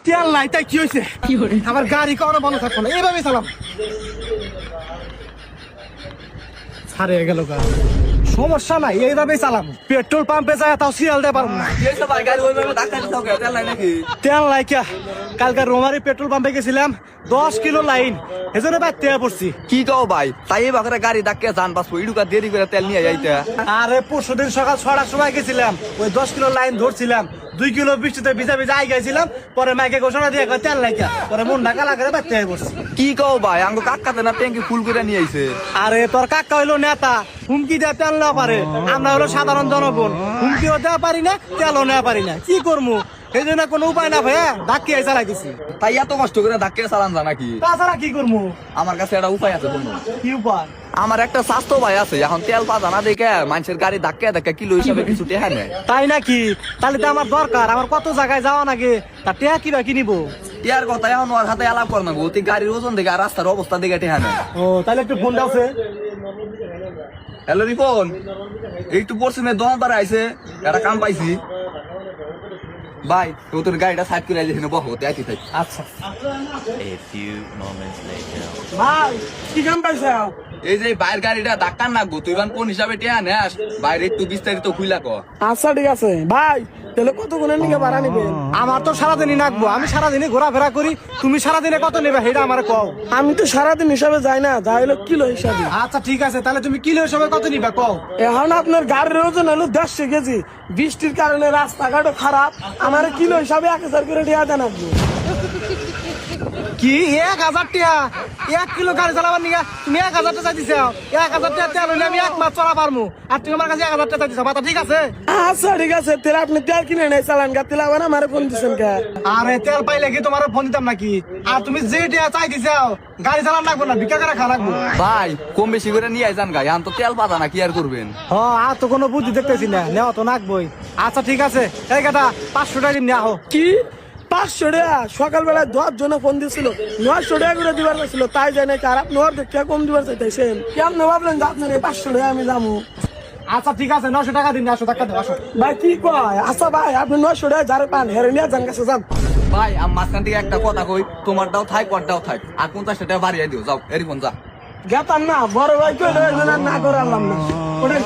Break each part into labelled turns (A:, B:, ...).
A: তেল নাই তাই কি হয়েছে? আমার গাড়ি কখনো বন্ধ থাকবো না, এইভাবে চালাম। ছাড়ে গেল গা, সমস্যা নাই, এইভাবে চালাম। পেট্রোল পাম্পে যায় তাও সিরিয়াল দিয়ে পারবো না। তেল নাই কে? কালকে রোমারি পেট্রোল পাম্পে গেছিলাম, 10 কিলো লাইন, এজন্য বাদ তেল পড়ছি।
B: কি কও ভাই, তাই বাকরে গাড়ি ডাক্কে যান বাসবো ইডুকা দেরি করে তেল নিয়ে যাইতে।
A: আরে পরশুদিন সকাল 6টার সময় গেছিলাম, ওই 10 কিলো লাইন ধরছিলাম, 2 কিলো বৃষ্টিতে ভিজা ভিজা আই গেছিলাম। পরে মাইকে ঘোষণা দিয়ে কয় তেল নাই কে, পরে মন ঢাকা লাগে বাদ তেল পড়ছি।
B: কি কও ভাই, আঙ্গো কাকাতে না ট্যাঙ্কি ফুল করে নিয়ে আইছে।
A: আরে তোর কাকা হইলো নেতা, হুমকি দেওয়া তেল নেওয়া পারে, আমরা হলো সাধারণ জনগণ, হুমকিও দেওয়া পারি না, তেলও নেওয়া পারি না, কি করবো? এই জন্য কোনো উপায় না ভাইয়া, ডাকিয়ে চালাই দিছি।
B: তাই এত কষ্ট করে ধাক্কে চালান যা নাকি?
A: তাছাড়া কি করবো?
B: আমার কাছে একটা উপায় আছে বন্ধু।
A: কি উপায়?
B: আমার একটা স্বাস্থ্য ভাই আছে, এখন তেল পাতা না দেখে মানুষের গাড়ি ধাক্কে ধাক্কে কিলো হিসাবে কিছু টেহা নেয়।
A: তাই নাকি? তাহলে তো আমার দরকার, আমার কত জায়গায় যাওয়া নাকি, তা টেহা কিবা কিনিবো?
B: ইয়ার কথা এখন ওর হাতে আলাপ কর না গো, তুই গাড়ির ওজন দেখে আর রাস্তার অবস্থা দেখে টেহা নেয়।
A: ও তাহলে একটু ফোনটা আছে।
B: হ্যালো রিপন, একটু পশ্চিমে দোকানদার আইছে, একটা কাম পাইছি ভাই, তো তোর গাড়িটা সাইড করে আইছে না বহতে আইতে থাক।
A: আচ্ছা
C: A few moments later.
A: ভাই, কি কাম পাইছে?
B: এই যে বাইরের গাড়িটা ধাক্কার নাগবো, তুই বান কোন হিসাবে টেহা নেস, বাইরে একটু বিস্তারিত খুইলা ক।
D: আচ্ছা ঠিক আছে ভাই, তাহলে কতক্ষণের নিকে ভাড়া নিবেন?
A: আমার তো সারাদিনই নাকবো, আমি সারাদিনে ঘোরাফেরা করি, তুমি সারাদিনে কত নেবে সেটা আমার কও।
D: আমি তো সারাদিন হিসাবে যাই না, যা হলো কিলো হিসাবে।
A: আচ্ছা ঠিক আছে, তাহলে তুমি কিলো হিসাবে কত নিবে কও।
D: এখন আপনার গাড়ির ওজন হলো 150 কেজি, বৃষ্টির কারণে রাস্তাঘাটও খারাপ, আমার কিলো হিসাবে 1000 করে দেওয়া দেন আপনি।
A: কি 1000 টাকা? 1 কিলো গাড়ি চালাবার নিগা তুমি 1000 টাকা চাইতেছ? 1000 টাকা তেল হইলে আমি 1 মাস চলা পারবো, আর তুমি আমার কাছে 1000 টাকা চাইতেছ? বাতা ঠিক আছে?
D: আচ্ছা ঠিক আছে, তাহলে আপনি তেল কিনে নেই চালান গা, তেল আবার আমার ফোন দিচ্ছেন কে?
A: আরে তেল পাইলে কি তোমার ফোন দিতাম নাকি? আর তুমি যে টাকা চাইতেছ গাড়ি চালান লাগবো না, ভিক্ষা করে খা লাগবো।
B: ভাই কম বেশি করে নিয়ে যান গাই, এখন তো তেল পাতা না, কি আর করবেন?
A: আর তো কোনো বুদ্ধি দেখতেছি না, নেওয়া তো নাকবই। আচ্ছা ঠিক আছে, এই কথা 500 টাকা নিয়ে আহো।
D: কি 500 টাকা? সকালবেলায় 10 জনে ফোন দিছিল, 900 টাকা করে দিবার ছিল, তাই জানে আর আপনি ওর দেখে কম দিবার চাইতেছেন? কেমন ভাবলেন যে আপনার এই 500 টাকা আমি যাবো?
A: আচ্ছা ঠিক আছে, 900 টাকা দিন, 900 টাকা দাও, আসো।
D: ভাই কি কয়? আচ্ছা ভাই, আপনি 900 টাকা যারে পান হেরে নিয়ে যান, কাছে যান।
B: ভাই আমি মাঝখান থেকে একটা কথা কই, তোমারটাও থাক ওরটাও থাক, আর 50 টাকা বাড়িয়ে দিও, যাও এরিফোন যা।
D: গেতাম না, বড় ভাই কইলো এই জন্য আর না করালাম না। ওটাই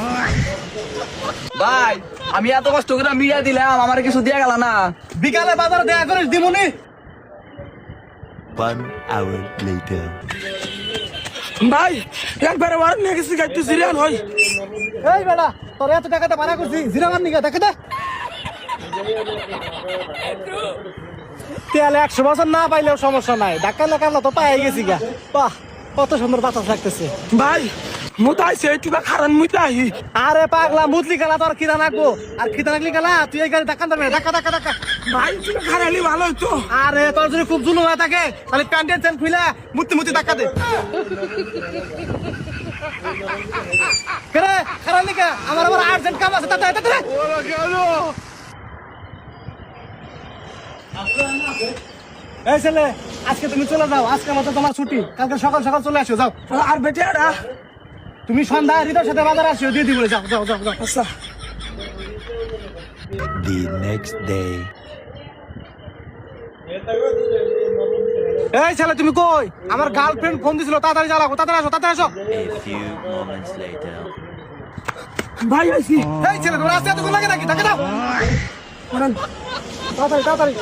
B: ভাই আমি এত কষ্ট করে মিয়া দিলাম, আমার কিছু দিয়া গেল না।
A: বিকালে বাজারে দেখা করিস দিমুনি।
C: 1 hour later.
D: ভাই একবারে ওয়ার নিয়ে গেছি, গাইতে সিরিয়ান হই।
A: এই বেটা, তোর এত টাকাটা ভাড়া করছি, জিরামান নিগা দেখে দে। তেল 100 বছর না পাইলেও সমস্যা নাই, ধাক্কা লাগানো তো পাই গেছি গা। বাহ, কত সুন্দর বাতাস লাগতেছে।
D: ভাই মুতাই সেই তুবা খারান মুতাই।
A: আরে পাগলা, মুতলি গেলা তোর খিদা নাকবো, আর খিদা নাকলি গেলা তুই এই গাড়ি ধাক্কা দেবে, ধাক্কা ধাক্কা ধাক্কা।
D: ভাই তুবা খারালি ভালো হইতো।
A: আরে তোর যদি খুব জুলুম হয়ে থাকে তাহলে প্যান্টের চেন খুলে মুতি মুতি ধাক্কা দে। কেরে খারাপ নিকা, আমার আবার আর্জেন্ট কাম আছে, তাতে তাতে। এই ছেলে, আজকে তুমি চলে যাও, আজকে মতো তোমার ছুটি, কালকে সকাল সকাল চলে আসো, যাও।
D: আর বেটারা
A: তুমি সন্ধ্যায় হৃদয়ের সাথে বাজারে আসিও, দিয়ে দিবো, যাও যাও যাও যাও।
D: আচ্ছা
C: The next day.
A: এই ছেলে তুমি কই? আমার গার্লফ্রেন্ড ফোন দিছিল, তাড়াতাড়ি জ্বালাবো, তাড়াতাড়ি আসো, তাড়াতাড়ি আসো।
C: A few moments later.
D: ভাই আইছি।
A: এই ছেলে, তোমার আসতে এতক্ষণ লাগে নাকি? টাকা দাও তাড়াতাড়ি তাড়াতাড়ি।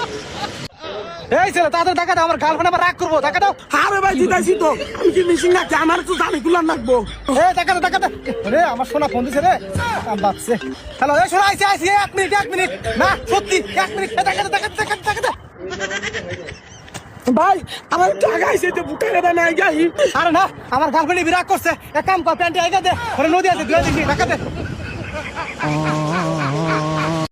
A: এই ছেলে তাড়াতাড়ি টাকা দাও, আমার গার্লফ্রেন্ড আবার রাগ করবো, টাকা দাও।
D: আরে ভাই দিতাইছি তো, আমি কি মিশিং না, আমার তো জানি কুলার লাগবো।
A: এই টাকা দাও, টাকা দাও। রে আমার সোনা ফোন দিছে রে, বাচ্চে। হ্যালো, এই সোনা আইছে আইছে, 1 মিনিট 1 মিনিট, না সত্যি 1 মিনিট, টাকা দাও, টাকা দাও, টাকা দাও, টাকা দাও।
D: ভাই আমার টাকা আইছে তো বুটারে দা নাই যাই।
A: আরে না, আমার গার্লফ্রেন্ড বিরাগ করছে, এক কাম কর, প্যান্টে আইগা দে, ওরে নদী আছে, দুই দিছি, টাকা দে।